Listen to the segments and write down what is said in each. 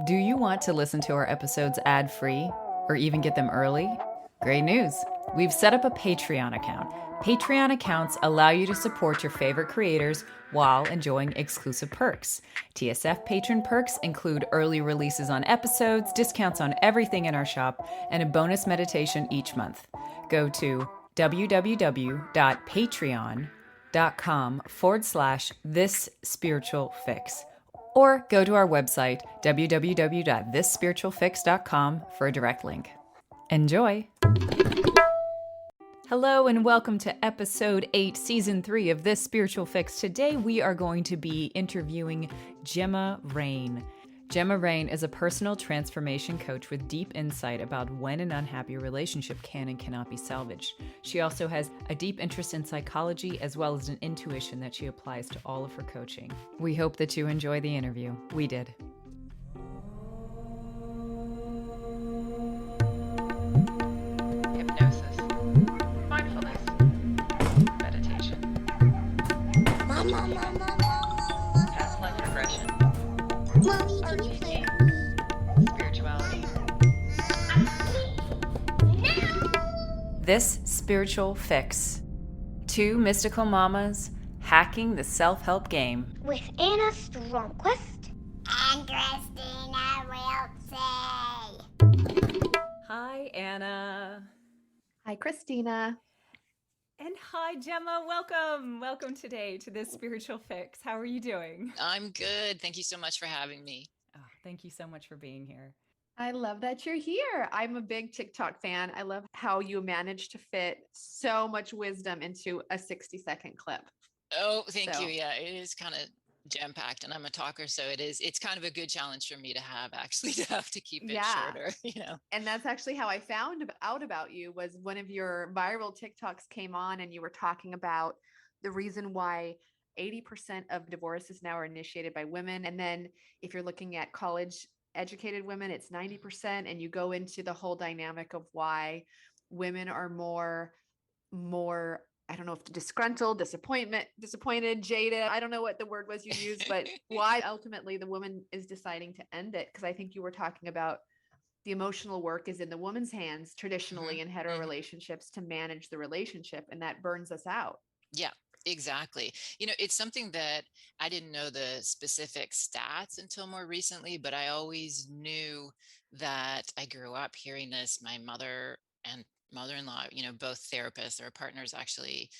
Do you want to listen to our episodes ad-free or even get them early? Great news! We've set up a Patreon account. Patreon accounts allow you to support your favorite creators while enjoying exclusive perks. TSF patron perks include early releases on episodes, discounts on everything in our shop, and a bonus meditation each month. Go to www.patreon.com/this spiritual fix or go to our website, www.thisspiritualfix.com, for a direct link. Enjoy! Hello and welcome to episode 8, season 3 of This Spiritual Fix. Today we are going to be interviewing Gemma Rain. Gemma Rain is a personal transformation coach with deep insight about when an unhappy relationship can and cannot be salvaged. She also has a deep interest in psychology as well as an intuition that she applies to all of her coaching. We hope that you enjoy the interview. We did. Hypnosis, mindfulness, meditation, past life regression, RPG, spirituality. This Spiritual Fix. Two mystical mamas hacking the self-help game. With Anna Stromquist and Christina Wiltsey. Hi, Anna. Hi, Christina. And hi, Gemma. Welcome. Welcome today to This Spiritual Fix. How are you doing? I'm good. Thank you so much for having me. Oh, thank you so much for being here. I love that you're here. I'm a big TikTok fan. I love how you manage to fit so much wisdom into a 60-second clip. Oh, thank So- you. Yeah, it is kind of jam-packed and I'm a talker, so it's kind of a good challenge for me to have actually to have to keep it Yeah. shorter, you know. And that's actually how I found out about you was one of your viral TikToks came on and you were talking about the reason why 80% of divorces now are initiated by women. And then if you're looking at college educated women, it's 90%. And you go into the whole dynamic of why women are more, I don't know if disgruntled, disappointed, jaded. I don't know what the word was you used, but why ultimately the woman is deciding to end it. Cause I think you were talking about the emotional work is in the woman's hands traditionally in hetero relationships to manage the relationship. And that burns us out. Yeah, exactly. You know, it's something that I didn't know the specific stats until more recently, but I always knew that I grew up hearing this. My mother and mother-in-law, you know, both therapists or partners actually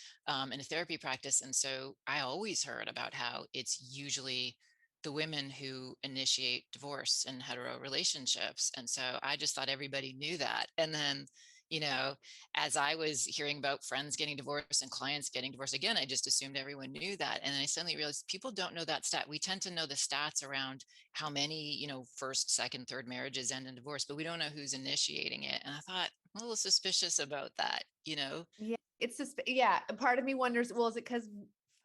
in a therapy practice. And so I always heard about how it's usually the women who initiate divorce in hetero relationships. And so I just thought everybody knew that. And then, you know, as I was hearing about friends getting divorced and clients getting divorced again, I just assumed everyone knew that. And then I suddenly realized people don't know that stat. We tend to know the stats around how many, you know, first, second, third marriages end in divorce, but we don't know who's initiating it. And I thought I'm a little suspicious about that, you know? Yeah. It's just, yeah. A part of me wonders, well, is it because,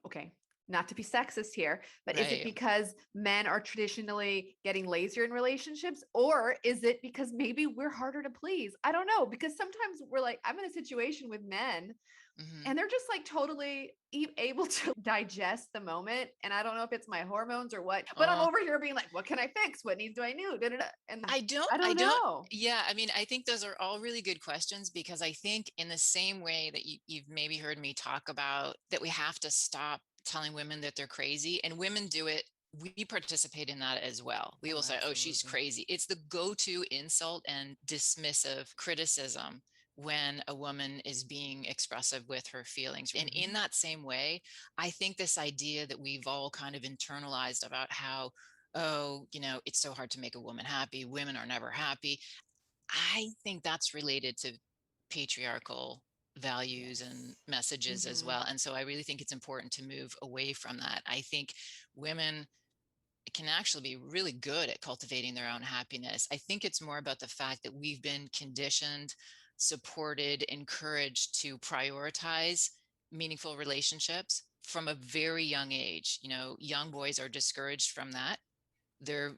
okay, not to be sexist here, but is it Right. because men are traditionally getting lazier in relationships? Or is it because maybe we're harder to please? I don't know. Because sometimes we're like, I'm in a situation with men Mhm. and they're just like totally able to digest the moment. And I don't know if it's my hormones or what, but I'm Oh, over here being like, what can I fix? What needs do I do? Da, da, da. And I don't, I don't know. yeah, I mean, I think those are all really good questions because I think in the same way that you've maybe heard me talk about that we have to stop telling women that they're crazy and women do it. We participate in that as well. We Oh, will say, oh, she's absolutely. crazy. It's the go-to insult and dismissive criticism when a woman is being expressive with her feelings. And in that same way, I think this idea that we've all kind of internalized about how oh, you know, it's so hard to make a woman happy. Women are never happy. I think that's related to patriarchal values and Yes. messages as Mhm. well. And so I really think it's important to move away from that. I think women can actually be really good at cultivating their own happiness. I think it's more about the fact that we've been conditioned, supported, encouraged to prioritize meaningful relationships from a very young age. You know, young boys are discouraged from that, they're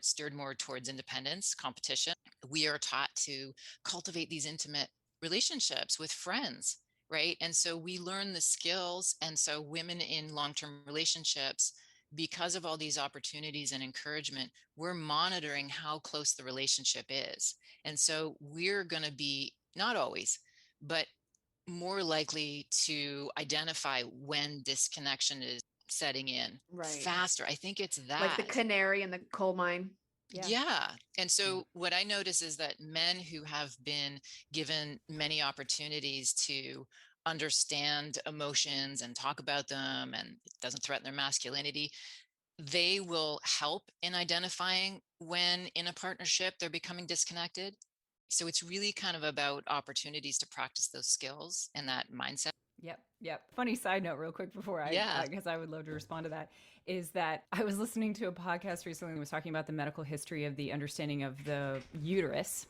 steered more towards independence, competition. We are taught to cultivate these intimate relationships with friends, right? And so we learn the skills. And so women in long-term relationships because of all these opportunities and encouragement, we're monitoring how close the relationship is. And so we're going to be, not always, but more likely to identify when disconnection is setting in Right. faster. I think it's Like the that. canary in the coal mine. Yeah. And so what I notice is that men who have been given many opportunities to understand emotions and talk about them, and it doesn't threaten their masculinity, they will help in identifying when in a partnership they're becoming disconnected. So it's really kind of about opportunities to practice those skills and that mindset. Yep, yep. Funny side note, real quick, before Yeah. because I would love to respond to that, is that I was listening to a podcast recently that was talking about the medical history of the understanding of the uterus.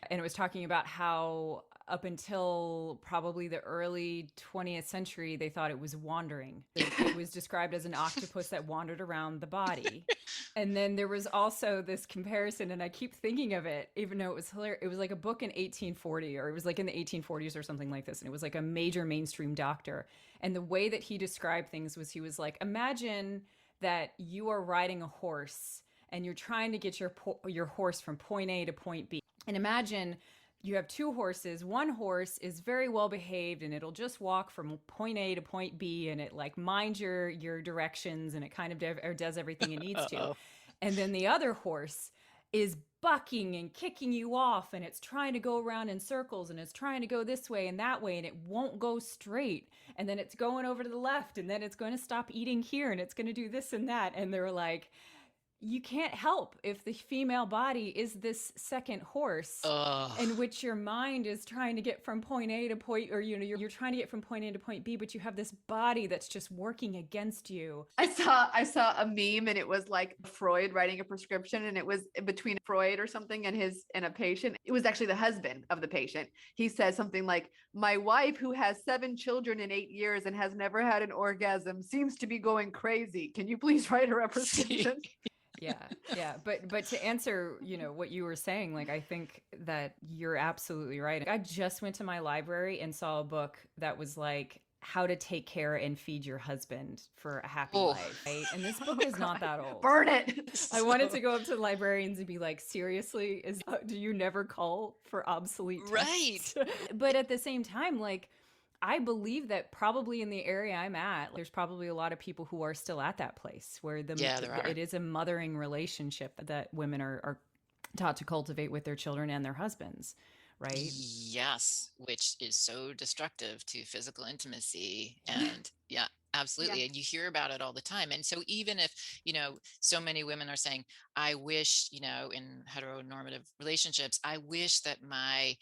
And it was talking about how up until probably the early 20th century, they thought it was wandering. It was described as an octopus that wandered around the body. And then there was also this comparison, and I keep thinking of it, even though it was hilarious. It was like a book in 1840, or it was like in the 1840s or something like this. And it was like a major mainstream doctor. And the way that he described things was, he was like, imagine that you are riding a horse and you're trying to get your horse from point A to point B. And imagine you have two horses. One horse is very well behaved and it'll just walk from point A to point B, and it like minds your directions, and it kind of does everything it needs to. And then the other horse is bucking and kicking you off, and it's trying to go around in circles, and it's trying to go this way and that way, and it won't go straight. And then it's going over to the left, and then it's going to stop eating here, and it's going to do this and that. And they're like, you can't help if the female body is this second horse in which your mind is trying to get from point A to point, or you're trying to get from point A to point B, but you have this body that's just working against you. I saw a meme, and it was like Freud writing a prescription, and it was between Freud or something and a patient. It was actually the husband of the patient. He says something like, my wife, who has 7 children in 8 years and has never had an orgasm, seems to be going crazy. Can you please write her a prescription? Yeah. But to answer, what you were saying, like, I think that you're absolutely right. I just went to my library and saw a book that was like how to take care and feed your husband for a happy life. Right? And this book is not that old. Burn it. I wanted to go up to the librarians and be like, seriously, do you never call for obsolete texts? Right. But at the same time, like, I believe that probably in the area I'm at, there's probably a lot of people who are still at that place where it is a mothering relationship that women are taught to cultivate with their children and their husbands, right? Yes, which is so destructive to physical intimacy. And yeah, absolutely. Yeah. And you hear about it all the time. And so even if, so many women are saying, I wish, in heteronormative relationships, I wish that my,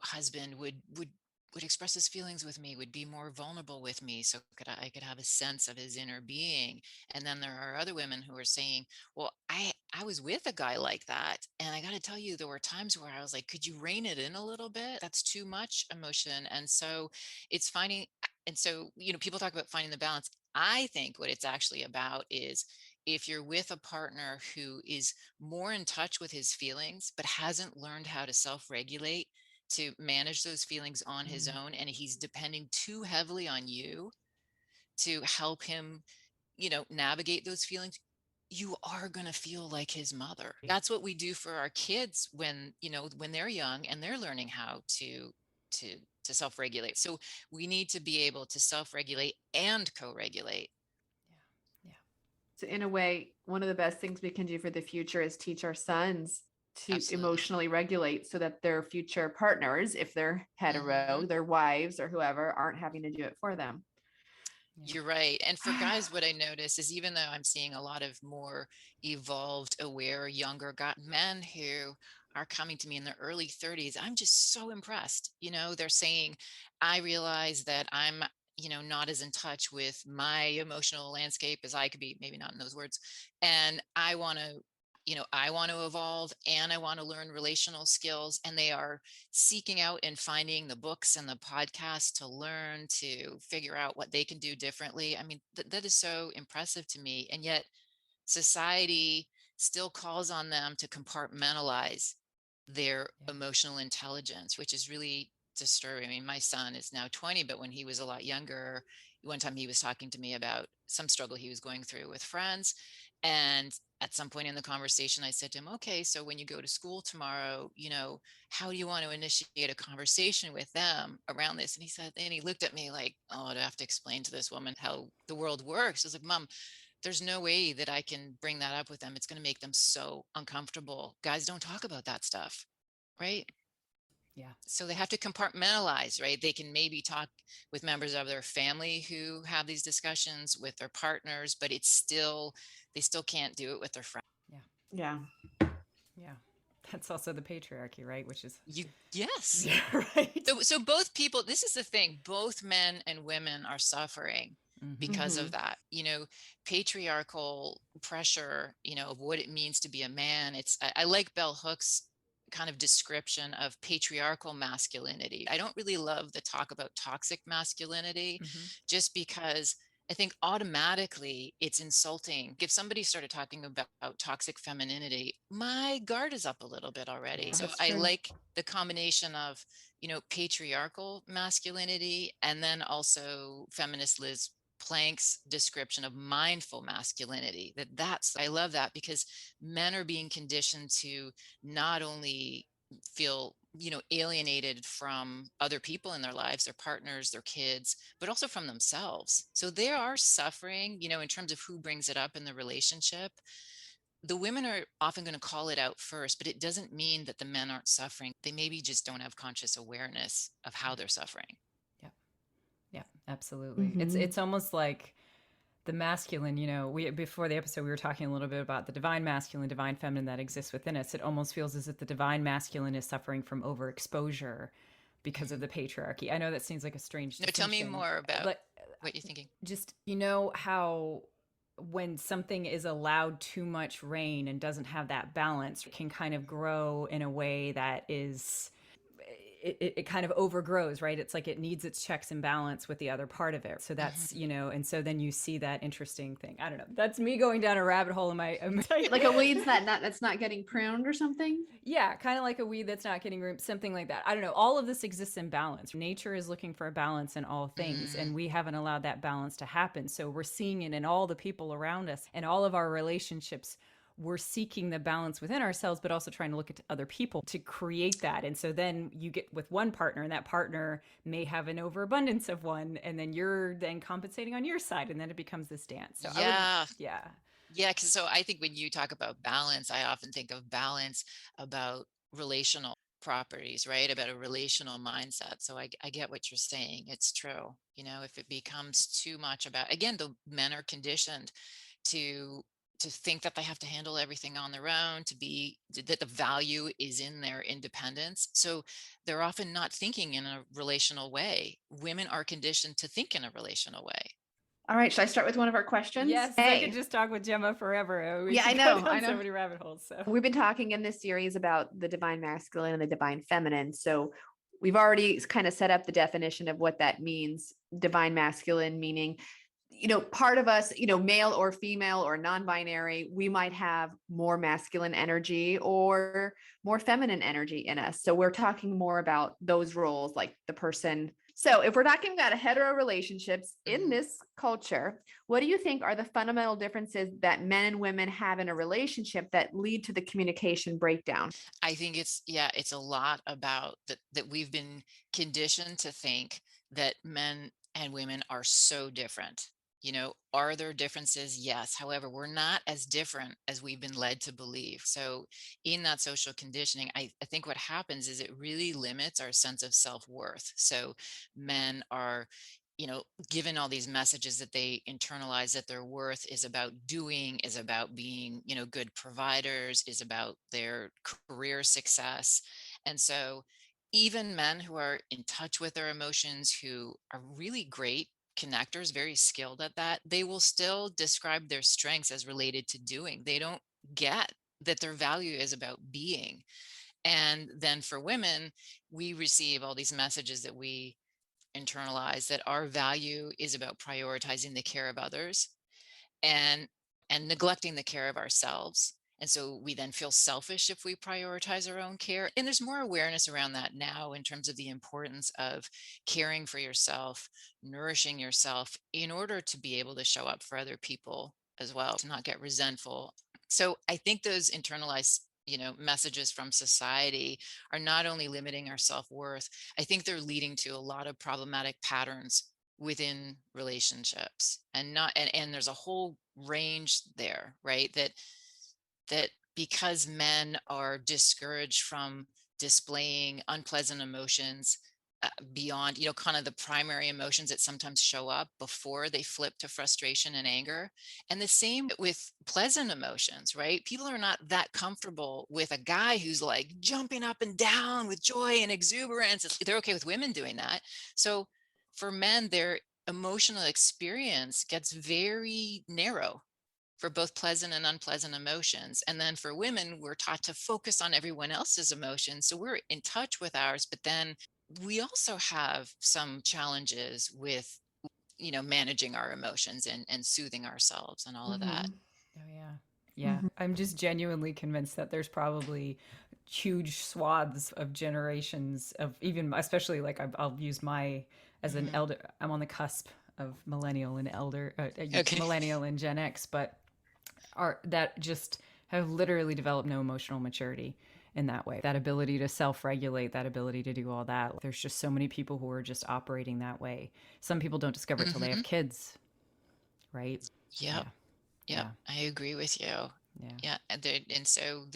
husband would express his feelings with me, would be more vulnerable with me, so I could have a sense of his inner being. And then there are other women who are saying, well, I was with a guy like that, and I got to tell you, there were times where I was like, could you rein it in a little bit? That's too much emotion. And so it's finding, and so, people talk about finding the balance. I think what it's actually about is, if you're with a partner who is more in touch with his feelings, but hasn't learned how to self-regulate, to manage those feelings on his own, and he's depending too heavily on you to help him, navigate those feelings, you are going to feel like his mother. That's what we do for our kids when they're young and they're learning how to self-regulate. So we need to be able to self-regulate and co-regulate. Yeah. So in a way, one of the best things we can do for the future is teach our sons to emotionally regulate, so that their future partners, if they're hetero, their wives or whoever, aren't having to do it for them. You're right. And for guys, what I notice is, even though I'm seeing a lot of more evolved, aware, younger men who are coming to me in their early 30s, I'm just so impressed. They're saying, I realize that I'm, not as in touch with my emotional landscape as I could be, maybe not in those words. And I want to evolve, and I want to learn relational skills. And they are seeking out and finding the books and the podcasts to learn, to figure out what they can do differently. I mean, that is so impressive to me. And yet society still calls on them to compartmentalize their emotional intelligence, which is really disturbing. I mean, my son is now 20, but when he was a lot younger, one time he was talking to me about some struggle he was going through with friends. And at some point in the conversation, I said to him, okay, so when you go to school tomorrow, how do you want to initiate a conversation with them around this? And he said, and he looked at me like, oh, I'd have to explain to this woman how the world works. I was like, Mom, there's no way that I can bring that up with them. It's going to make them so uncomfortable. Guys don't talk about that stuff, right? Yeah. So they have to compartmentalize, right? They can maybe talk with members of their family who have these discussions with their partners, but they still can't do it with their friends. Yeah. Yeah. That's also the patriarchy, right? Which is yes. Yeah, right. So both people, this is the thing, both men and women are suffering because of that, patriarchal pressure, of what it means to be a man. I like Bell Hooks kind of description of patriarchal masculinity. I don't really love the talk about toxic masculinity, just because I think automatically it's insulting. If somebody started talking about toxic femininity, my guard is up a little bit already. Yeah, so I like the combination of, patriarchal masculinity, and then also feminist Liz Planck's description of mindful masculinity. I love that, because men are being conditioned to not only feel alienated from other people in their lives, their partners, their kids, but also from themselves. So they are suffering, in terms of who brings it up in the relationship. The women are often going to call it out first, but it doesn't mean that the men aren't suffering. They maybe just don't have conscious awareness of how they're suffering. Yeah, absolutely. It's almost like the masculine, we before the episode we were talking a little bit about the divine masculine, divine feminine that exists within us. It almost feels as if the divine masculine is suffering from overexposure because of the patriarchy. I know that seems like a strange distinction. Tell me more about what you're thinking. Just how when something is allowed too much reign and doesn't have that balance, it can kind of grow in a way that is it kind of overgrows, right? It's like it needs its checks and balance with the other part of it. So that's, and so then you see that interesting thing. I don't know. That's me going down a rabbit hole in my like a weed that's not getting pruned or something. Yeah, kind of like a weed that's not getting room, something like that. I don't know. All of this exists in balance. Nature is looking for a balance in all things, and we haven't allowed that balance to happen. So we're seeing it in all the people around us and all of our relationships. We're seeking the balance within ourselves, but also trying to look at other people to create that. And so then you get with one partner, and that partner may have an overabundance of one, and then you're then compensating on your side, and then it becomes this dance. So yeah. Because so I think when you talk about balance, I often think of balance about relational properties, right? About a relational mindset. So I get what you're saying. It's true. If it becomes too much about, again, the men are conditioned to think that they have to handle everything on their own, that the value is in their independence. So they're often not thinking in a relational way. Women are conditioned to think in a relational way. All right, should I start with one of our questions? Yes, I could just talk with Gemma forever. I know. So many rabbit holes. So we've been talking in this series about the divine masculine and the divine feminine. So we've already kind of set up the definition of what that means. Divine masculine meaning, part of us, male or female or non-binary, we might have more masculine energy or more feminine energy in us. So we're talking more about those roles, like the person. So if we're talking about hetero relationships in this culture, what do you think are the fundamental differences that men and women have in a relationship that lead to the communication breakdown? I think it's a lot about that we've been conditioned to think that men and women are so different. Are there differences? Yes. However, we're not as different as we've been led to believe. So in that social conditioning, I think what happens is it really limits our sense of self-worth. So men are, given all these messages that they internalize that their worth is about doing, is about being, good providers, is about their career success. And so even men who are in touch with their emotions, who are really great connectors, very skilled at that, they will still describe their strengths as related to doing. They don't get that their value is about being. And then for women, we receive all these messages that we internalize that our value is about prioritizing the care of others and neglecting the care of ourselves. And so we then feel selfish if we prioritize our own care. And there's more awareness around that now in terms of the importance of caring for yourself, nourishing yourself in order to be able to show up for other people as well, to not get resentful. So I think those internalized, messages from society are not only limiting our self-worth, I think they're leading to a lot of problematic patterns within relationships, and there's a whole range there, right? That because men are discouraged from displaying unpleasant emotions, beyond, kind of the primary emotions that sometimes show up before they flip to frustration and anger. And the same with pleasant emotions, right? People are not that comfortable with a guy who's like jumping up and down with joy and exuberance. They're okay with women doing that. So for men, their emotional experience gets very narrow for both pleasant and unpleasant emotions. And then for women, we're taught to focus on everyone else's emotions. So we're in touch with ours, but then we also have some challenges with, managing our emotions and soothing ourselves and all of that. Mm-hmm. Oh, yeah. Yeah. I'm just genuinely convinced that there's probably huge swaths of generations of even, especially like I'll use my, as an elder, I'm on the cusp of millennial and Okay. millennial and Gen X, but are that just have literally developed no emotional maturity in that way. That ability to self-regulate, that ability to do all that. There's just so many people who are just operating that way. Some people don't discover it till they have kids, right? Yep. Yep. Yeah. I agree with you. Yeah. Yeah. And so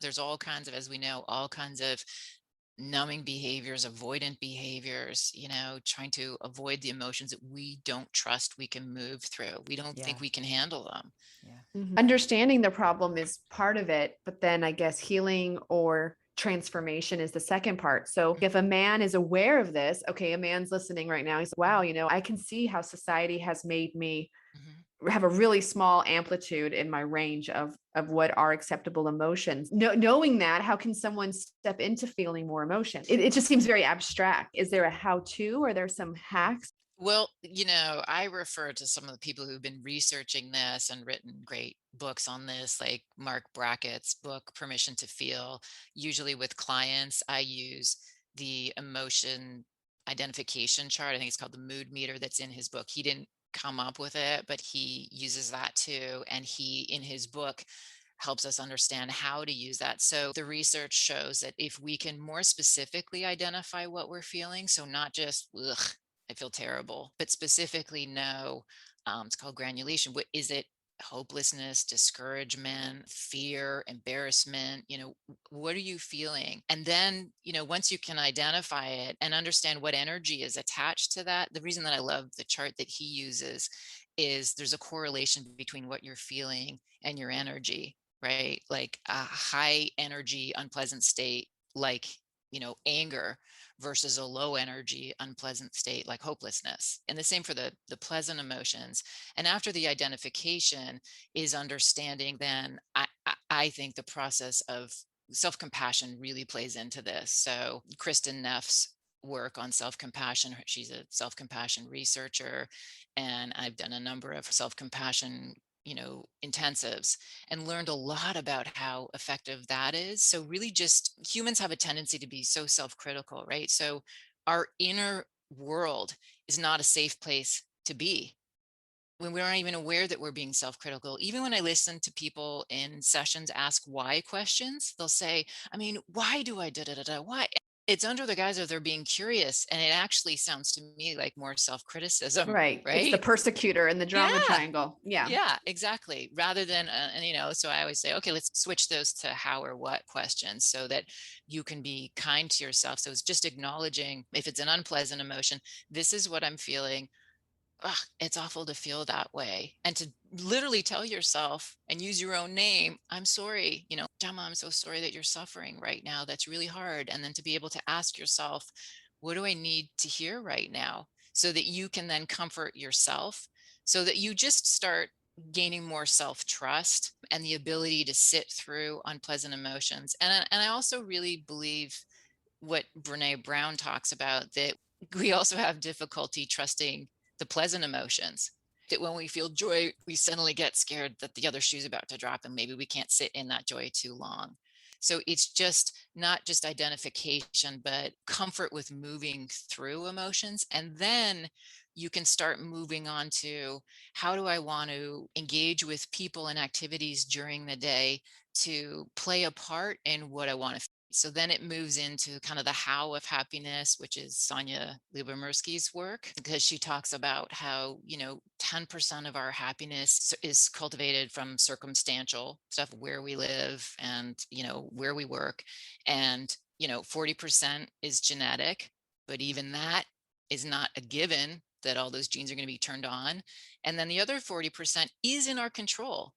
there's all kinds of, as we know, all kinds of numbing behaviors, avoidant behaviors, trying to avoid the emotions that we don't trust we can move through. We don't think we can handle them. Yeah. Mm-hmm. Understanding the problem is part of it, but then I guess healing or transformation is the second part. So if a man is aware of this, okay, a man's listening right now, he's like, wow, I can see how society has made me have a really small amplitude in my range of what are acceptable emotions. Knowing that, how can someone step into feeling more emotion? It just seems very abstract. Is there a how-to, or are there some hacks? Well, I refer to some of the people who've been researching this and written great books on this, like Mark Brackett's book, Permission to Feel. Usually with clients, I use the emotion identification chart. I think it's called the mood meter that's in his book. He didn't come up with it, but he uses that too. And he, in his book, helps us understand how to use that. So the research shows that if we can more specifically identify what we're feeling, so not just, ugh, I feel terrible, but specifically know, it's called granulation. What is it? Hopelessness, discouragement, fear, embarrassment, what are you feeling? And then, once you can identify it and understand what energy is attached to that, the reason that I love the chart that he uses is there's a correlation between what you're feeling and your energy, right? Like a high energy, unpleasant state, like, anger, versus a low energy, unpleasant state like hopelessness. And the same for the pleasant emotions. And after the identification is understanding, then I think the process of self-compassion really plays into this. So Kristen Neff's work on self-compassion, she's a self-compassion researcher, and I've done a number of self-compassion intensives, and learned a lot about how effective that is. So really, just humans have a tendency to be so self-critical, right? So our inner world is not a safe place to be when we aren't even aware that we're being self-critical. Even when I listen to people in sessions ask why questions, they'll say, I mean, why do I da-da-da-da? Why? It's under the guise of they're being curious, and it actually sounds to me like more self-criticism, Right. It's the right? persecutor in the drama triangle. Yeah. Yeah, exactly. Rather than, so I always say, okay, let's switch those to how or what questions so that you can be kind to yourself. So it's just acknowledging, if it's an unpleasant emotion, this is what I'm feeling. Ugh, it's awful to feel that way. And to literally tell yourself and use your own name, I'm sorry, Gemma, I'm so sorry that you're suffering right now. That's really hard. And then to be able to ask yourself, what do I need to hear right now? So that you can then comfort yourself, so that you just start gaining more self-trust and the ability to sit through unpleasant emotions. And I also really believe what Brene Brown talks about, that we also have difficulty trusting the pleasant emotions. That when we feel joy, we suddenly get scared that the other shoe's about to drop and maybe we can't sit in that joy too long. So it's just not just identification, but comfort with moving through emotions. And then you can start moving on to, how do I want to engage with people and activities during the day to play a part in what I want to. So then it moves into kind of the how of happiness, which is Sonia Lyubomirsky's work, because she talks about how, 10% of our happiness is cultivated from circumstantial stuff, where we live and, where we work. And, 40% is genetic, but even that is not a given that all those genes are going to be turned on. And then the other 40% is in our control.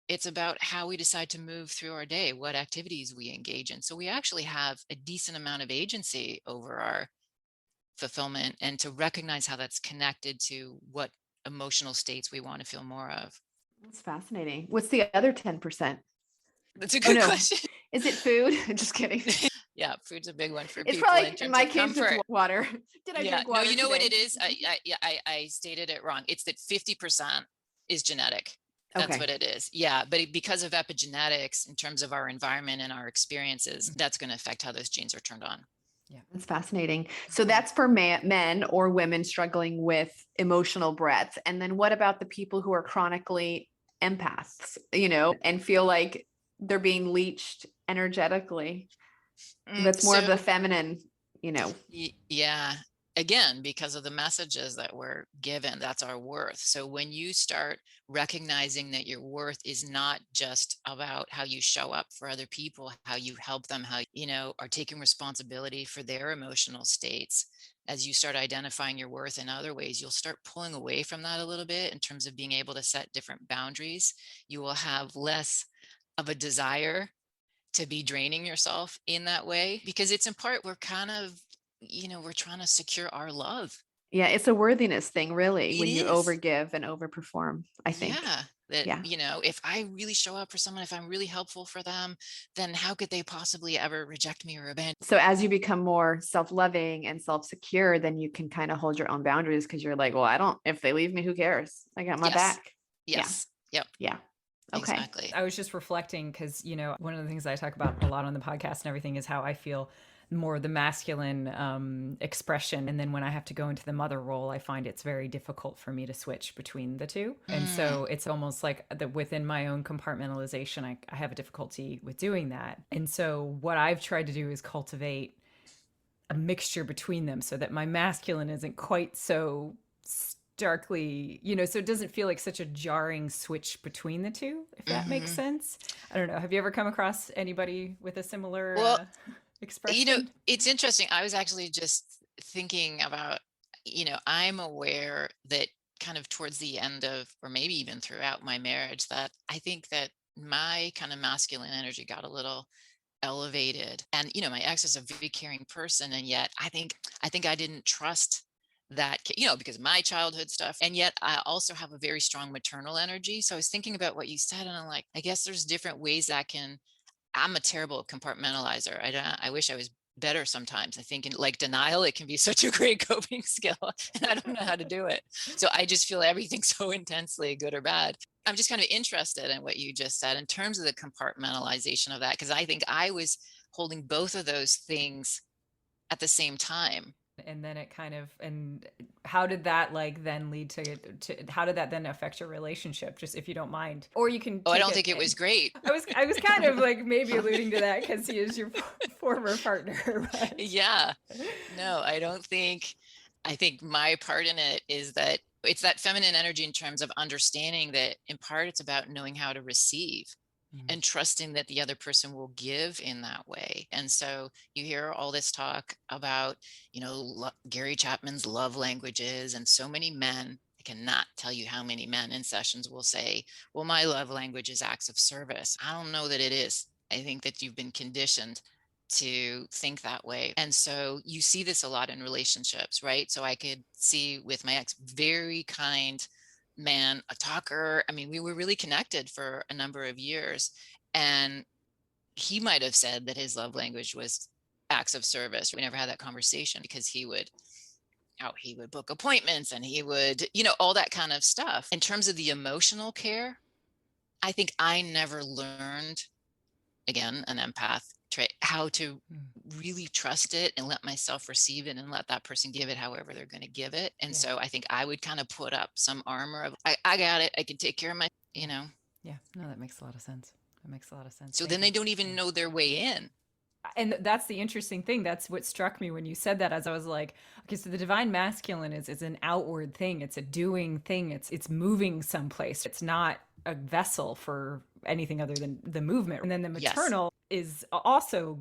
It's about how we decide to move through our day, what activities we engage in. So we actually have a decent amount of agency over our fulfillment, and to recognize how that's connected to what emotional states we want to feel more of. That's fascinating. What's the other 10%? That's a good question. Is it food? Just kidding. Yeah, food's a big one for it's people. Probably in my case, it's water. Did I drink water? No, you know today? what it is? I stated it wrong. It's that 50% is genetic. That's what it is. Yeah. But because of epigenetics, in terms of our environment and our experiences, that's going to affect how those genes are turned on. Yeah, that's fascinating. So that's for men or women struggling with emotional breadth. And then what about the people who are chronically empaths, and feel like they're being leached energetically? That's more of the feminine, Yeah. Again, because of the messages that we're given, that's our worth. So when you start recognizing that your worth is not just about how you show up for other people, how you help them, how, are taking responsibility for their emotional states, as you start identifying your worth in other ways, you'll start pulling away from that a little bit in terms of being able to set different boundaries. You will have less of a desire to be draining yourself in that way, because it's in part, we're kind of, we're trying to secure our love. Yeah, it's a worthiness thing, really, when you is. overgive and overperform, I think. If I really show up for someone, if I'm really helpful for them, then how could they possibly ever reject me or abandon? So as you become more self-loving and self-secure, then you can kind of hold your own boundaries, because you're like, well, if they leave me, who cares? I got my back. Yes. Yep. Yeah. Okay. Exactly. I was just reflecting because, one of the things I talk about a lot on the podcast and everything is how I feel more the masculine expression. And then when I have to go into the mother role, I find it's very difficult for me to switch between the two. And so it's almost like that within my own compartmentalization, I have a difficulty with doing that. And so what I've tried to do is cultivate a mixture between them so that my masculine isn't quite so starkly, so it doesn't feel like such a jarring switch between the two, if that makes sense. I don't know. Have you ever come across anybody with a similar expression? It's interesting. I was actually just thinking about, I'm aware that kind of towards the end of, or maybe even throughout my marriage, that I think that my kind of masculine energy got a little elevated. And, my ex is a very caring person. And yet I think I didn't trust that, because of my childhood stuff. And yet I also have a very strong maternal energy. So I was thinking about what you said, and I'm like, I guess there's different ways I'm a terrible compartmentalizer. I wish I was better sometimes. I think in like denial, it can be such a great coping skill, and I don't know how to do it. So I just feel everything so intensely, good or bad. I'm just kind of interested in what you just said in terms of the compartmentalization of that, because I think I was holding both of those things at the same time. And then it kind of, and how did that then lead to how did that then affect your relationship? Just if you don't mind, or you can. I don't think it was great. I was kind of like maybe alluding to that because he is your former partner. But. Yeah, no, I don't think. I think my part in it is that it's that feminine energy in terms of understanding that in part it's about knowing how to receive. And trusting that the other person will give in that way. And so you hear all this talk about, Gary Chapman's love languages, and so many men, I cannot tell you how many men in sessions will say, well, my love language is acts of service. I don't know that it is. I think that you've been conditioned to think that way. And so you see this a lot in relationships, right? So I could see with my ex, very kind man, a talker. I mean, we were really connected for a number of years, and he might have said that his love language was acts of service. We never had that conversation because he would how he would book appointments and he would, all that kind of stuff. In terms of the emotional care, I think I never learned, again, an empath trait, how to really trust it and let myself receive it and let that person give it however they're going to give it. And so I think I would kind of put up some armor of, I got it. I can take care of my, Yeah. No, that makes a lot of sense. That makes a lot of sense. So then they don't even know their way in. And that's the interesting thing. That's what struck me when you said that, as I was like, okay, so the divine masculine is an outward thing. It's a doing thing. It's moving someplace. It's not a vessel for anything other than the movement. And then the maternal is also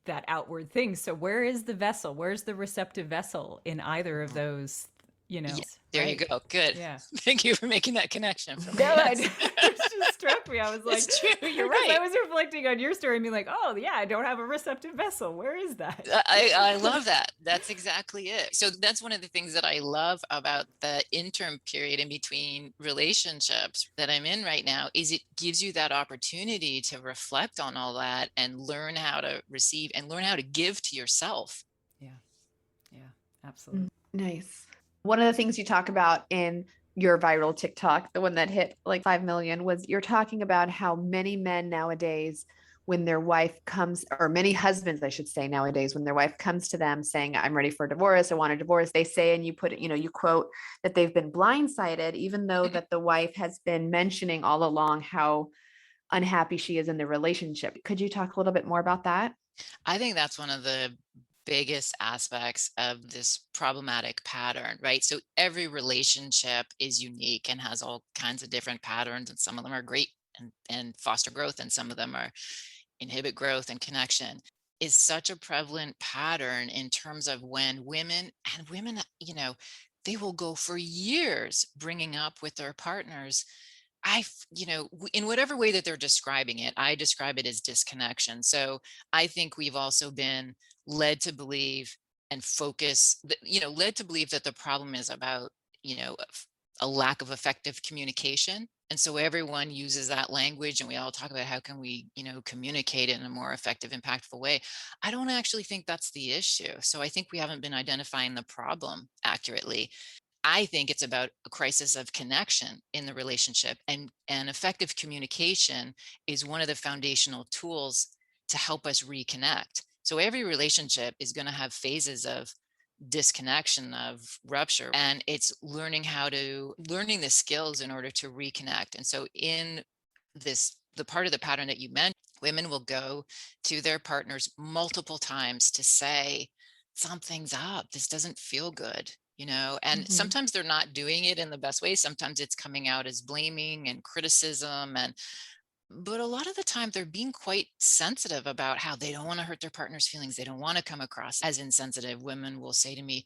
that outward thing. So where is the vessel? Where's the receptive vessel in either of those, There you go. Good. Yeah. Thank you for making that connection for me. No, it just struck me. I was like, it's true. You're right. I was reflecting on your story and being like, oh yeah, I don't have a receptive vessel. Where is that? I love that. That's exactly it. So that's one of the things that I love about the interim period in between relationships that I'm in right now is it gives you that opportunity to reflect on all that and learn how to receive and learn how to give to yourself. Yeah, absolutely. Nice. One of the things you talk about in your viral TikTok, the one that hit like 5 million, was you're talking about how many men nowadays, when their wife comes, or many husbands, I should say nowadays, when their wife comes to them saying, I'm ready for a divorce, I want a divorce, they say, and you put it, you quote that they've been blindsided, even though that the wife has been mentioning all along how unhappy she is in the relationship. Could you talk a little bit more about that? I think that's one of the biggest aspects of this problematic pattern, right? So every relationship is unique and has all kinds of different patterns, and some of them are great and foster growth, and some of them are inhibit growth and connection. Is such a prevalent pattern in terms of when women, they will go for years bringing up with their partners, in whatever way that they're describing it, I describe it as disconnection. So I think we've also been led to believe and led to believe that the problem is about, a lack of effective communication. And so everyone uses that language and we all talk about how can we, communicate it in a more effective, impactful way. I don't actually think that's the issue. So I think we haven't been identifying the problem accurately. I think it's about a crisis of connection in the relationship, and effective communication is one of the foundational tools to help us reconnect. So every relationship is going to have phases of disconnection, of rupture, and it's learning the skills in order to reconnect. And so in the part of the pattern that you mentioned, women will go to their partners multiple times to say, something's up, this doesn't feel good. And sometimes they're not doing it in the best way. Sometimes it's coming out as blaming and criticism, but a lot of the time they're being quite sensitive about how they don't want to hurt their partner's feelings. They don't want to come across as insensitive. Women will say to me,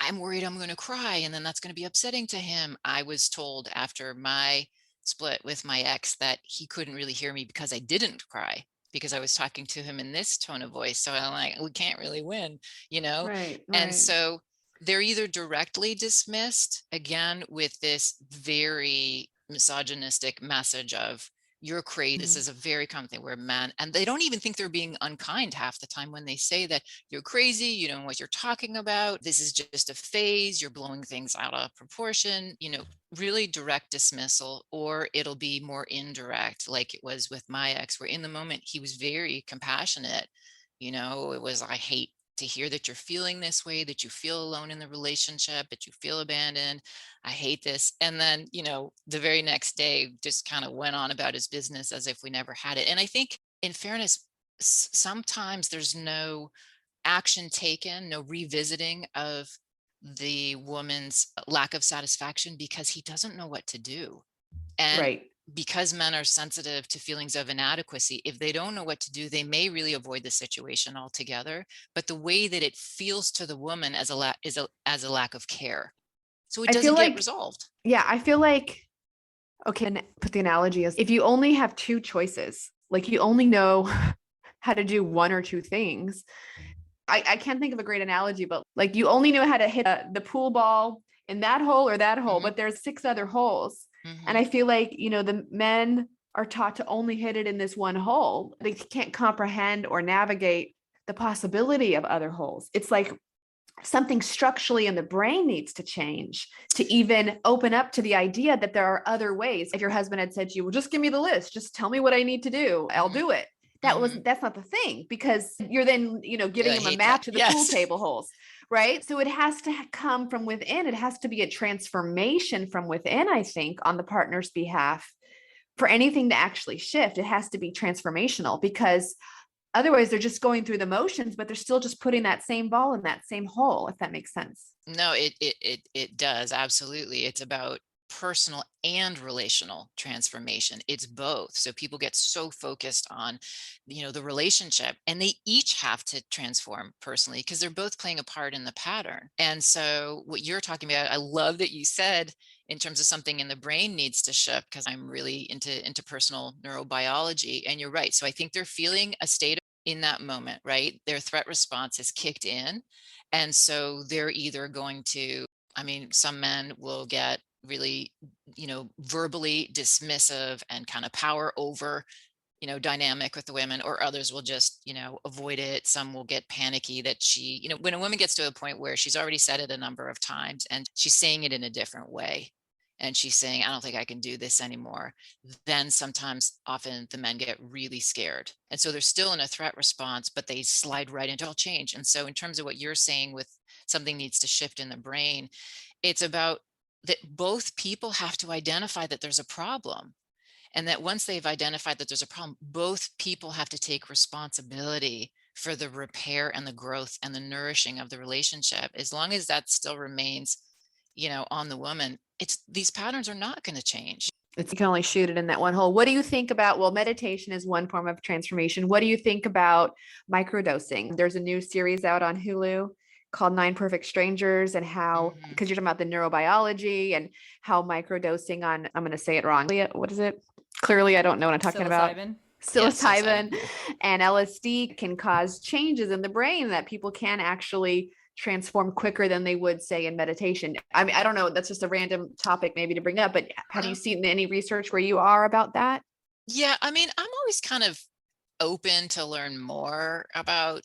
I'm worried I'm going to cry, and then that's going to be upsetting to him. I was told after my split with my ex that he couldn't really hear me because I didn't cry, because I was talking to him in this tone of voice. So I'm like, we can't really win, Right. And so they're either directly dismissed, again, with this very misogynistic message of, you're crazy. This is a very common thing where men, and they don't even think they're being unkind half the time when they say that you're crazy, you don't know what you're talking about, this is just a phase, you're blowing things out of proportion, really direct dismissal. Or it'll be more indirect, like it was with my ex, where in the moment he was very compassionate. It was, I hate to hear that you're feeling this way, that you feel alone in the relationship, that you feel abandoned. I hate this. And then, the very next day just kind of went on about his business as if we never had it. And I think, in fairness, sometimes there's no action taken, no revisiting of the woman's lack of satisfaction because he doesn't know what to do. And because men are sensitive to feelings of inadequacy, if they don't know what to do, they may really avoid the situation altogether. But the way that it feels to the woman as a lack of care. So it doesn't get resolved. Yeah, I feel like, okay, and put the analogy as if you only have two choices, like you only know how to do one or two things. I can't think of a great analogy, but like you only know how to hit the pool ball in that hole or that hole, but there's 6 other holes. And I feel like, the men are taught to only hit it in this one hole. They can't comprehend or navigate the possibility of other holes. It's like something structurally in the brain needs to change to even open up to the idea that there are other ways. If your husband had said to you, well, just give me the list, just tell me what I need to do, I'll do it. That's not the thing, because you're then, giving him a map to the pool table holes, right? So it has to come from within. It has to be a transformation from within, I think, on the partner's behalf. For anything to actually shift, it has to be transformational, because otherwise they're just going through the motions, but they're still just putting that same ball in that same hole, if that makes sense. No, it does. Absolutely. It's about personal and relational transformation. It's both. So people get so focused on, the relationship, and they each have to transform personally because they're both playing a part in the pattern. And so what you're talking about, I love that you said in terms of something in the brain needs to shift, because I'm really into personal neurobiology. And you're right. So I think they're feeling a state in that moment, right? Their threat response is kicked in. And so they're either going to, some men will get really, verbally dismissive and kind of power over, dynamic with the women, or others will just, avoid it. Some will get panicky that she, when a woman gets to a point where she's already said it a number of times and she's saying it in a different way, and she's saying, I don't think I can do this anymore, then often the men get really scared. And so they're still in a threat response, but they slide right into all change. And so in terms of what you're saying with something needs to shift in the brain, it's about that both people have to identify that there's a problem. And that once they've identified that there's a problem, both people have to take responsibility for the repair and the growth and the nourishing of the relationship. As long as that still remains, on the woman, these patterns are not going to change. You can only shoot it in that one hole. What do you think about, well, meditation is one form of transformation. What do you think about microdosing? There's a new series out on Hulu called 9 Perfect Strangers, and how, because you're talking about the neurobiology and how microdosing on, I'm going to say it wrong. What is it? Clearly, I don't know what I'm talking about. Psilocybin and LSD can cause changes in the brain that people can actually transform quicker than they would, say, in meditation. I don't know. That's just a random topic maybe to bring up, but have you seen any research where you are about that? Yeah. I'm always kind of open to learn more about,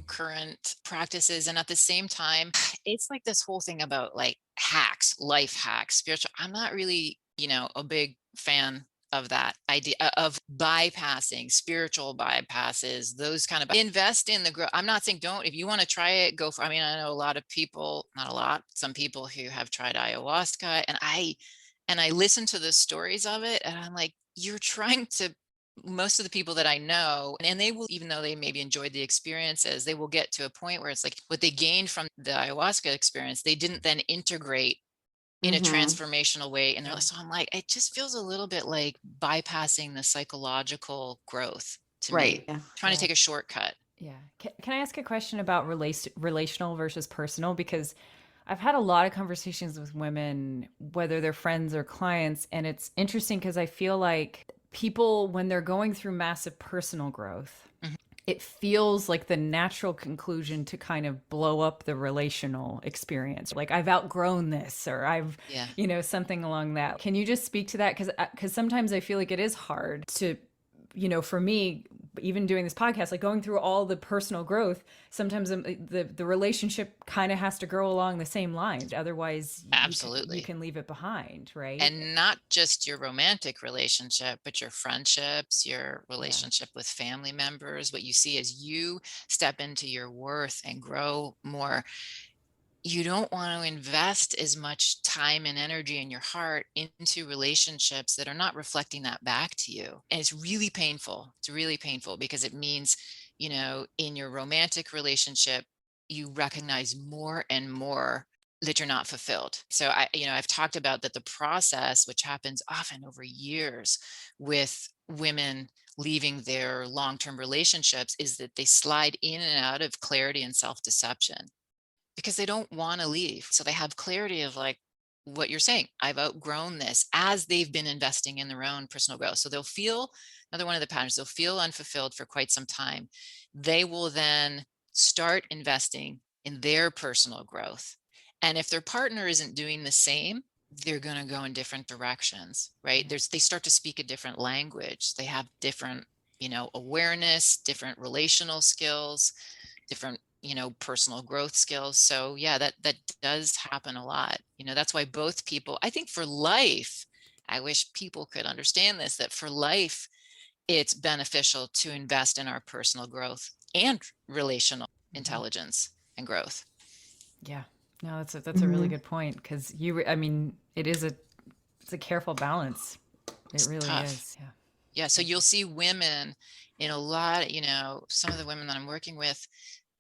current practices. And at the same time, it's like this whole thing about like hacks, life hacks, spiritual. I'm not really, a big fan of that idea of bypassing spiritual bypasses, those kind of invest in the growth. I'm not saying don't, if you want to try it, go for, I know a lot of people, not a lot, some people who have tried ayahuasca, and I listen to the stories of it, and I'm like, you're trying to, most of the people that I know, and they will, even though they maybe enjoyed the experiences, they will get to a point where it's like what they gained from the ayahuasca experience, they didn't then integrate in a transformational way. And so I'm like, it just feels a little bit like bypassing the psychological growth to me. Yeah. Trying to take a shortcut. Yeah. Can I ask a question about relational versus personal? Because I've had a lot of conversations with women, whether they're friends or clients, and it's interesting because I feel like people, when they're going through massive personal growth, it feels like the natural conclusion to kind of blow up the relational experience. Like, I've outgrown this, or I've, something along that. Can you just speak to that? Because sometimes I feel like it is hard to, for me, even doing this podcast, like going through all the personal growth, sometimes the relationship kind of has to grow along the same lines. Otherwise, absolutely, you can leave it behind, right? And not just your romantic relationship, but your friendships, your relationship with family members. What you see as you step into your worth and grow more, you don't want to invest as much time and energy in your heart into relationships that are not reflecting that back to you. And it's really painful. It's really painful because it means, in your romantic relationship, you recognize more and more that you're not fulfilled. So I've talked about that the process, which happens often over years with women leaving their long-term relationships, is that they slide in and out of clarity and self-deception, because they don't want to leave. So they have clarity of like what you're saying, I've outgrown this, as they've been investing in their own personal growth. So they'll feel, another one of the patterns, they'll feel unfulfilled for quite some time. They will then start investing in their personal growth. And if their partner isn't doing the same, they're going to go in different directions, right? They start to speak a different language. They have different, awareness, different relational skills, different, personal growth skills. So yeah, that does happen a lot. That's why both people, I think for life, I wish people could understand this, that for life, it's beneficial to invest in our personal growth and relational intelligence and growth. Yeah. No, that's a really good point, because it's a careful balance. It It's really tough. is. Yeah. Yeah. So you'll see women in a lot, some of the women that I'm working with,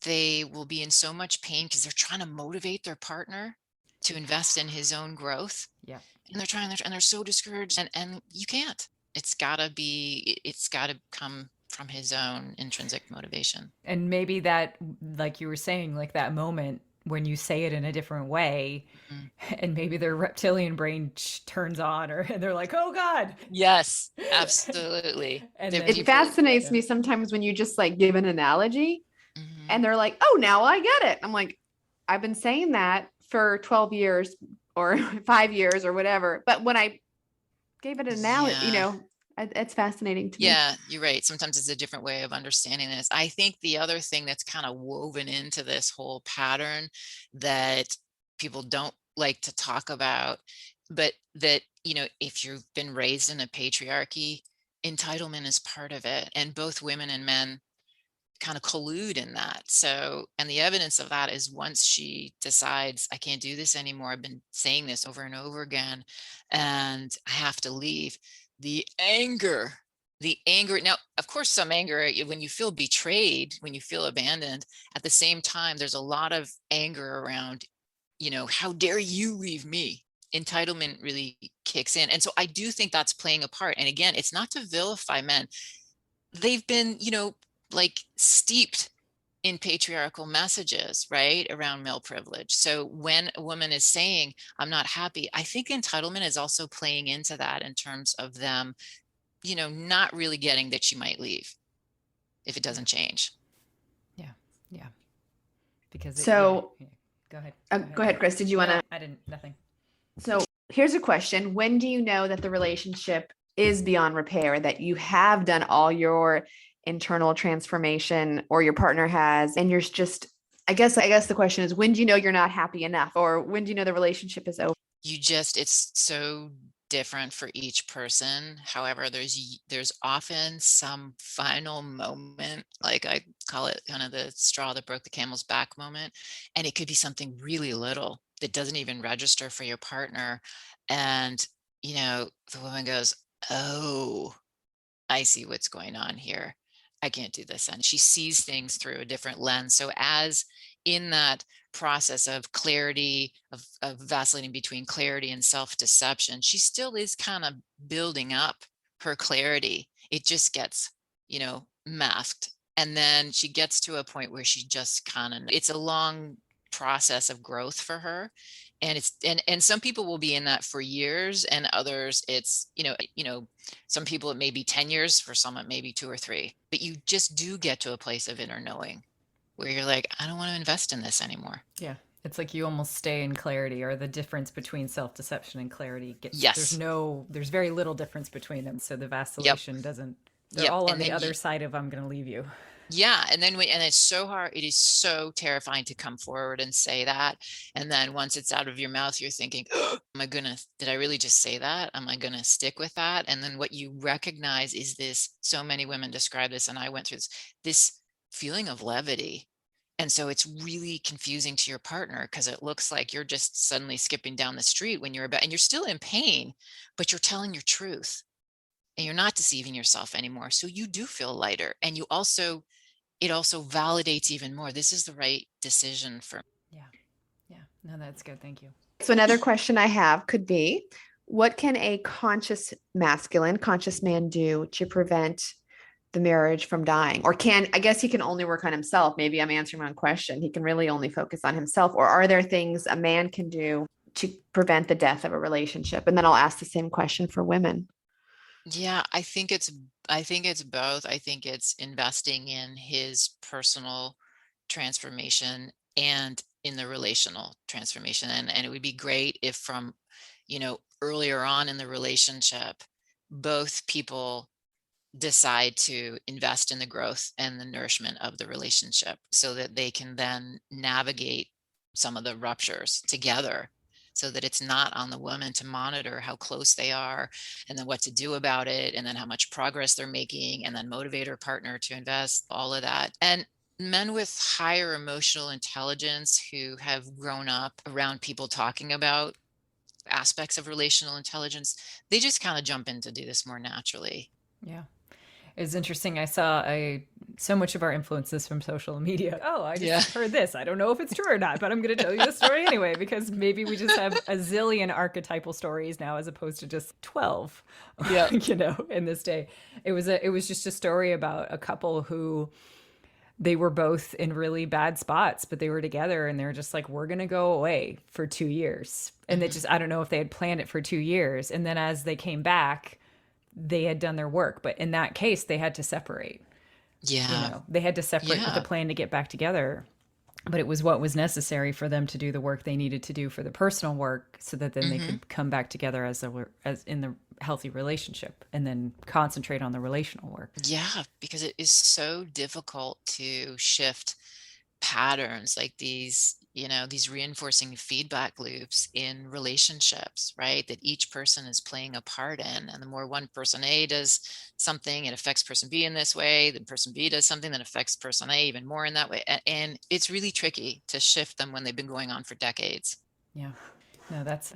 they will be in so much pain because they're trying to motivate their partner to invest in his own growth. Yeah. And they're so discouraged, and you can't. It's gotta come from his own intrinsic motivation. And maybe that, like you were saying, like that moment when you say it in a different way, Mhm. and maybe their reptilian brain turns on, or and they're like, oh God. Yes, absolutely. And There are then It people. fascinates Yeah. me sometimes when you just like give an analogy Mhm. and they're like, oh, now I get it. I'm like, I've been saying that for 12 years or 5 years or whatever. But when I gave it an analogy, Yeah. it's fascinating to me. Yeah, you're right. Sometimes it's a different way of understanding this. I think the other thing that's kind of woven into this whole pattern that people don't like to talk about, but that, if you've been raised in a patriarchy, entitlement is part of it. And both women and men kind of collude in that. So, and the evidence of that is once she decides, I can't do this anymore, I've been saying this over and over again, and I have to leave, the anger, now, of course, some anger when you feel betrayed, when you feel abandoned. At the same time, there's a lot of anger around, how dare you leave me? Entitlement really kicks in. And so I do think that's playing a part. And again, it's not to vilify men. They've been, like steeped in patriarchal messages, right, around male privilege. So when a woman is saying, I'm not happy, I think entitlement is also playing into that in terms of them, not really getting that she might leave if it doesn't change. Yeah. Yeah. Because So yeah. Go ahead. go ahead, Chris. Did you want to? No, I didn't. Nothing. So here's a question. When do you know that the relationship is beyond repair, that you have done all your internal transformation or your partner has, and you're just, I guess the question is, when do you know you're not happy enough, or when do you know the relationship is over? It's so different for each person. However, there's often some final moment, like I call it kind of the straw that broke the camel's back moment. And it could be something really little that doesn't even register for your partner. And, the woman goes, oh, I see what's going on here. I can't do this. And she sees things through a different lens. So as in that process of clarity, of vacillating between clarity and self-deception, she still is kind of building up her clarity. It just gets, masked. And then she gets to a point where she just kind of, it's a long process of growth for her. And and some people will be in that for years, and others it's, some people it may be 10 years, for some it may be 2 or 3, but you just do get to a place of inner knowing where you're like, I don't want to invest in this anymore. Yeah. It's like you almost stay in clarity, or the difference between self-deception and clarity gets, Yes. there's very little difference between them. So the Yep. vacillation doesn't, they're Yep. all on And the then other side of, I'm going to leave you. yeah, and then and it's so hard, it is so terrifying to come forward and say that. And then once it's out of your mouth, you're thinking, oh, am I gonna, did I really just say that? Am I gonna stick with that? And then what you recognize is this, so many women describe this, and I went through this feeling of levity. And so it's really confusing to your partner, because it looks like you're just suddenly skipping down the street when you're about, and you're still in pain, but you're telling your truth and you're not deceiving yourself anymore. So you do feel lighter, and it also validates even more, this is the right decision for me. Yeah. Yeah. No, that's good. Thank you. So another question I have could be, what can a conscious man do to prevent the marriage from dying? Or I guess he can only work on himself. Maybe I'm answering my own question. He can really only focus on himself. Or are there things a man can do to prevent the death of a relationship? And then I'll ask the same question for women. Yeah, I think it's both. I think it's investing in his personal transformation and in the relational transformation. And it would be great if from, earlier on in the relationship, both people decide to invest in the growth and the nourishment of the relationship so that they can then navigate some of the ruptures together, so that it's not on the woman to monitor how close they are and then what to do about it, and then how much progress they're making, and then motivate her partner to invest, all of that. And men with higher emotional intelligence who have grown up around people talking about aspects of relational intelligence, they just kind of jump in to do this more naturally. Yeah. It's interesting. I saw so much of our influences from social media. Oh, I just heard this. I don't know if it's true or not, but I'm going to tell you the story anyway, because maybe we just have a zillion archetypal stories now as opposed to just 12, in this day. It was just a story about a couple who they were both in really bad spots, but they were together and they're just like, we're going to go away for 2 years. And they just, I don't know if they had planned it for 2 years. And then as they came back, they had done their work, but in that case they had to separate. They had to separate with the plan to get back together, but it was what was necessary for them to do the work they needed to do for the personal work, so that then they could come back together as in the healthy relationship, and then concentrate on the relational work. Because it is so difficult to shift patterns like these reinforcing feedback loops in relationships, right? That each person is playing a part in. And the more one person A does something, it affects person B in this way. Then person B does something that affects person A even more in that way. And it's really tricky to shift them when they've been going on for decades. Yeah. No, that's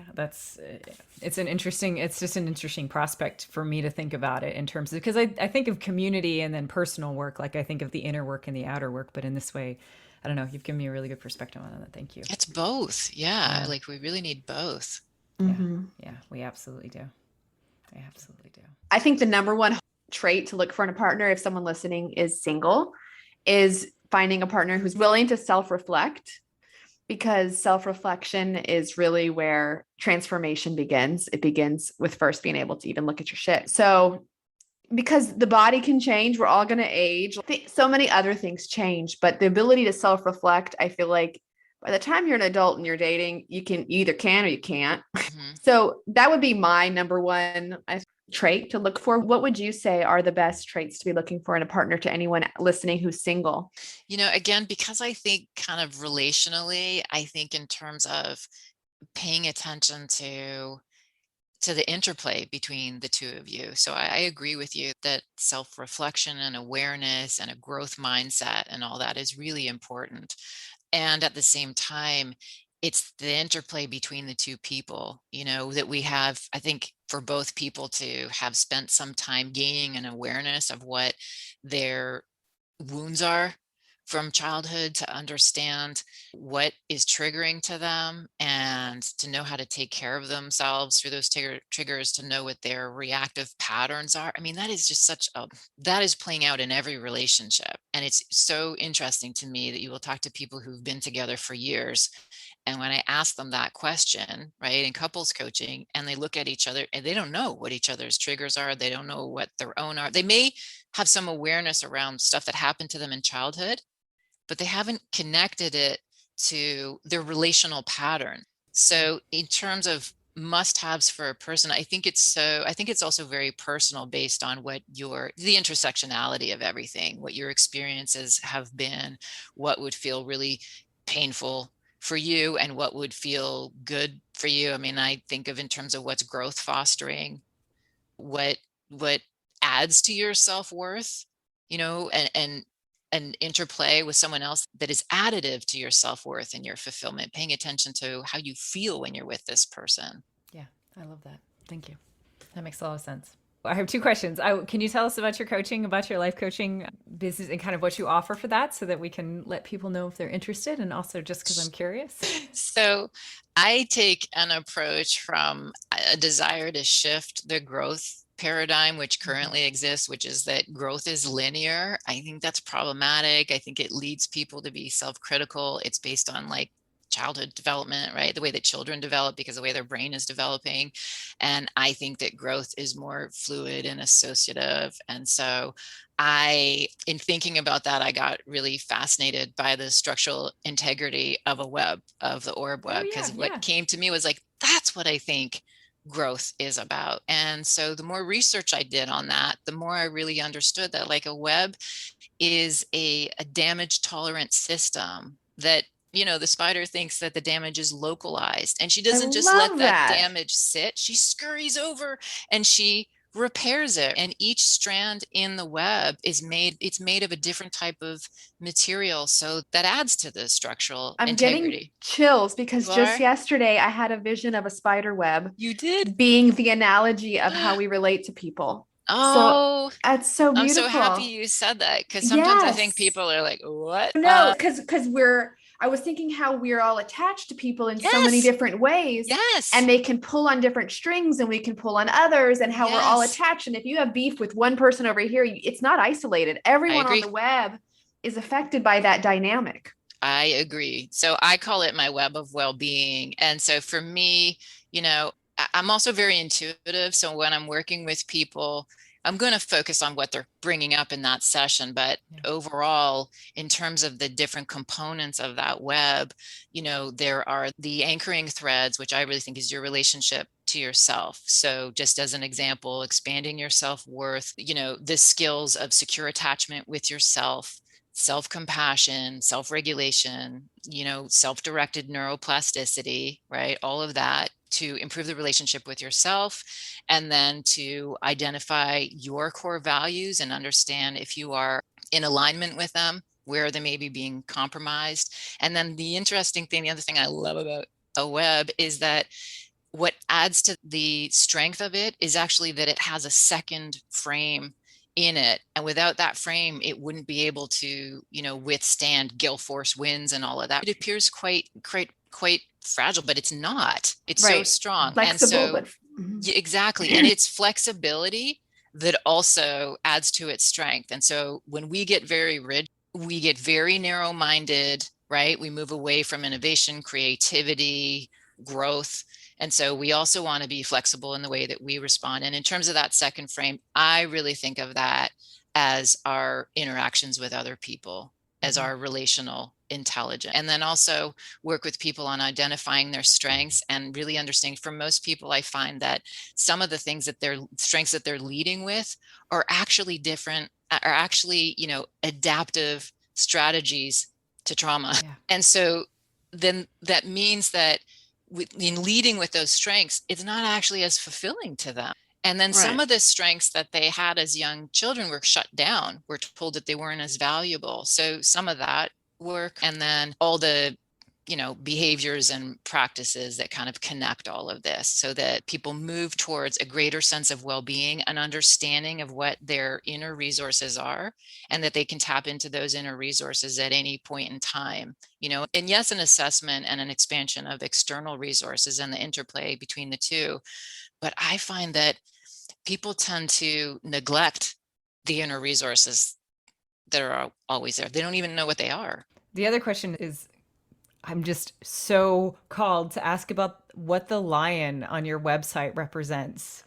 it's just an interesting prospect for me to think about it in terms of, because I think of community and then personal work, like I think of the inner work and the outer work, but in this way, I don't know, you've given me a really good perspective on that. Thank you. It's both. Yeah. Like we really need both. Yeah, we absolutely do. I think the number one trait to look for in a partner, if someone listening is single, is finding a partner who's willing to self-reflect, because self-reflection is really where transformation begins. It begins with first being able to even look at your shit. So because the body can change, we're all going to age. So many other things change, but the ability to self-reflect, I feel like by the time you're an adult and you're dating, you either can or you can't. So that would be my number one trait to look for. What would you say are the best traits to be looking for in a partner, to anyone listening who's single? Again, because I think kind of relationally, I think in terms of paying attention to the interplay between the two of you. So I agree with you that self-reflection and awareness and a growth mindset and all that is really important. And at the same time, it's the interplay between the two people, that we have, I think, for both people to have spent some time gaining an awareness of what their wounds are from childhood, to understand what is triggering to them and to know how to take care of themselves through those triggers, to know what their reactive patterns are. I mean, that is just that is playing out in every relationship. And it's so interesting to me that you will talk to people who've been together for years. And when I ask them that question, right, in couples coaching, and they look at each other and they don't know what each other's triggers are. They don't know what their own are. They may have some awareness around stuff that happened to them in childhood, but they haven't connected it to their relational pattern. So in terms of must-haves for a person, I think it's also very personal, based on what the intersectionality of everything, what your experiences have been, what would feel really painful for you and what would feel good for you. I mean, I think of in terms of what's growth fostering, what adds to your self-worth, and an interplay with someone else that is additive to your self-worth and your fulfillment, paying attention to how you feel when you're with this person. Yeah, I love that. Thank you. That makes a lot of sense. I have 2 questions. Can you tell us about your coaching, about your life coaching business, and kind of what you offer for that, so that we can let people know if they're interested, and also just because I'm curious? So I take an approach from a desire to shift the growth paradigm which currently exists, which is that growth is linear. I think that's problematic. I think it leads people to be self-critical. It's based on like childhood development, right? The way that children develop, because the way their brain is developing. And I think that growth is more fluid and associative. And so in thinking about that, I got really fascinated by the structural integrity of a web, of the orb web, because what came to me was like, that's what I think growth is about. And so the more research I did on that, the more I really understood that like a web is a damage tolerant system that, the spider thinks that the damage is localized, and she I doesn't just let love that that. damage sit. She scurries over and she repairs it. And each strand in the web it's made of a different type of material. So that adds to the structural I'm getting integrity. chills because You just are? yesterday I had a vision of a spider web You did? being the analogy of how we relate to people. So Oh, it's so I'm so happy beautiful. you said that, because sometimes I think Yes. people are like, what? No, because I was thinking how we're all attached to people in so many Yes, different ways, yes, and they can pull on different strings and we can pull on others, and how we're all yes. attached. And if you have beef with one person over here, it's not isolated. I Everyone on the agree. web is affected by that dynamic. I agree. So I call it my web of well-being. And so for me, I'm also very intuitive. So when I'm working with people, I'm going to focus on what they're bringing up in that session. But overall, in terms of the different components of that web, there are the anchoring threads, which I really think is your relationship to yourself. So just as an example, expanding your self-worth, the skills of secure attachment with yourself, self-compassion, self-regulation, self-directed neuroplasticity, right? All of that to improve the relationship with yourself, and then to identify your core values and understand if you are in alignment with them, where they may be being compromised. And then the interesting thing, the other thing I love about a web is that what adds to the strength of it is actually that it has a second frame in it. And without that frame, it wouldn't be able to, withstand gale force winds and all of that. It appears quite fragile, but it's not. It's so strong. Flexible, and so but exactly. And it's flexibility that also adds to its strength. And so when we get very rigid, we get very narrow-minded, right? We move away from innovation, creativity, growth. And so we also want to be flexible in the way that we respond. And in terms of that second frame, I really think of that as our interactions with other people, as our relational intelligence. And then also work with people on identifying their strengths and really understanding. For most people, I find that some of the things that their strengths that they're leading with are actually different, are actually, adaptive strategies to trauma. Yeah. And so then that means that in leading with those strengths, it's not actually as fulfilling to them. And then some of the strengths that they had as young children were shut down. We're told that they weren't as valuable. So some of that work, and then all the behaviors and practices that kind of connect all of this, so that people move towards a greater sense of well-being, an understanding of what their inner resources are, and that they can tap into those inner resources at any point in time. And yes, an assessment and an expansion of external resources and the interplay between the two. But I find that people tend to neglect the inner resources that are always there. They don't even know what they are. The other question is, I'm just so called to ask about what the lion on your website represents.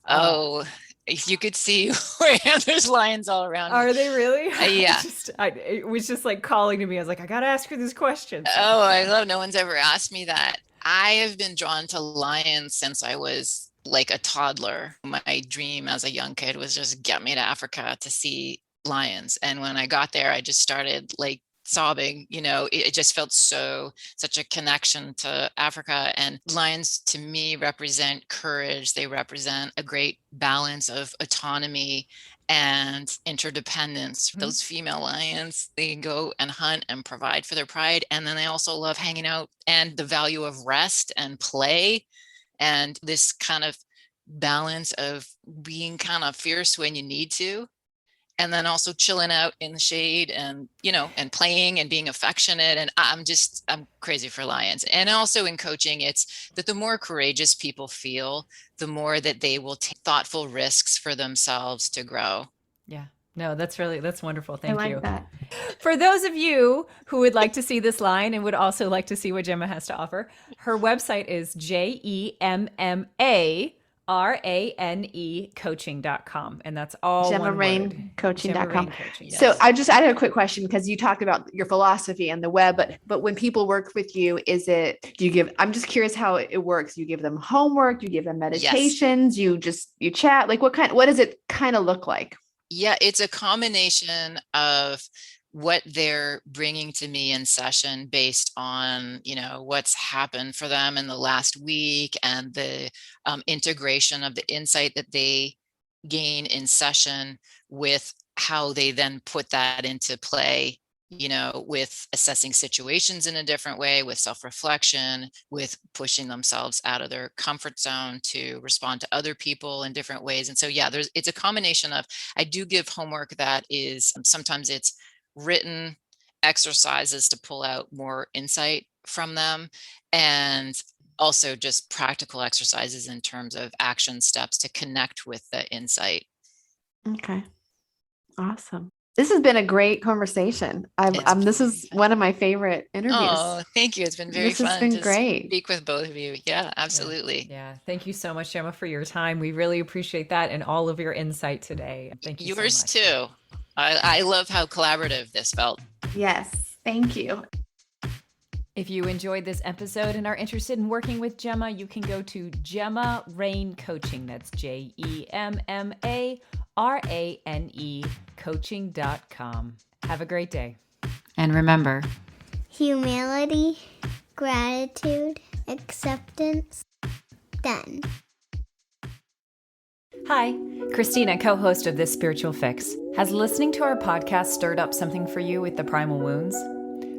Oh, if you could see where there's lions all around. Are they really? Yeah. It was just like calling to me. I was like, I got to ask her this question. So, oh, I love, no one's ever asked me that. I have been drawn to lions since I was like a toddler. My dream as a young kid was just get me to Africa to see lions. And when I got there, I just started like sobbing. It just felt such a connection to Africa. And lions to me represent courage. They represent a great balance of autonomy and interdependence. Mm-hmm. Those female lions, they go and hunt and provide for their pride. And then they also love hanging out, and the value of rest and play, and this kind of balance of being kind of fierce when you need to, and then also chilling out in the shade and, and playing and being affectionate. And I'm crazy for lions. And also in coaching, it's that the more courageous people feel, the more that they will take thoughtful risks for themselves to grow. Yeah. No, that's wonderful. Thank you. That. For those of you who would like to see this line and would also like to see what Gemma has to offer, her website is JEMMA RANE coaching.com. And that's all one word. GemmaRainCoaching.com. Coaching, So yes. I had a quick question because you talked about your philosophy and the web, but when people work with you, I'm just curious how it works. You give them homework, you give them meditations, you chat, like what does it kind of look like? Yeah, it's a combination of what they're bringing to me in session based on, what's happened for them in the last week, and the integration of the insight that they gain in session with how they then put that into play, with assessing situations in a different way, with self-reflection, with pushing themselves out of their comfort zone to respond to other people in different ways. And so, yeah, it's a combination of, I do give homework that is, sometimes it's written exercises to pull out more insight from them, and also just practical exercises in terms of action steps to connect with the insight. Okay. Awesome. This has been a great conversation. This is one of my favorite interviews. Oh, thank you. It's been very fun to speak with both of you. Yeah, absolutely. Yeah. Thank you so much, Gemma, for your time. We really appreciate that and all of your insight today. Thank you. Yours so much. too. I love how collaborative this felt. Yes. Thank you. If you enjoyed this episode and are interested in working with Gemma, you can go to Gemma Rain Coaching. That's GEMMARANE coaching.com. Have a great day. And remember, humility, gratitude, acceptance, done. Hi, Christina, co-host of This Spiritual Fix. Has listening to our podcast stirred up something for you with the primal wounds?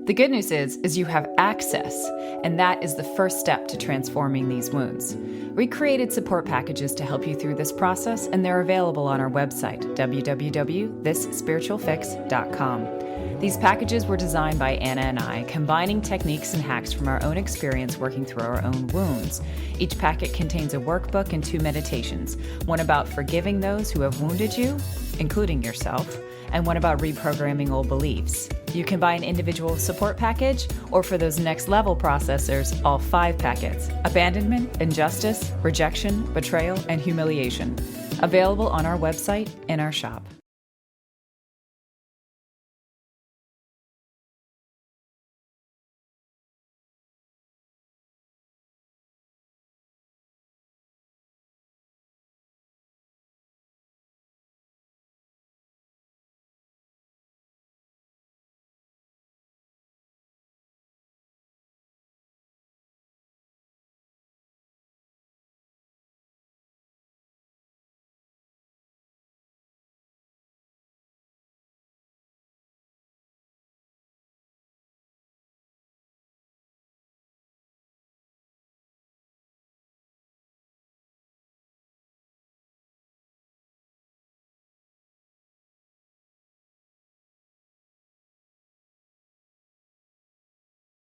The good news is you have access, and that is the first step to transforming these wounds. We created support packages to help you through this process, and they're available on our website, www.thisspiritualfix.com. These packages were designed by Anna and I, combining techniques and hacks from our own experience working through our own wounds. Each packet contains a workbook and 2 meditations, one about forgiving those who have wounded you, including yourself, and one about reprogramming old beliefs. You can buy an individual support package, or for those next level processors, all 5 packets: abandonment, injustice, rejection, betrayal, and humiliation. Available on our website and our shop.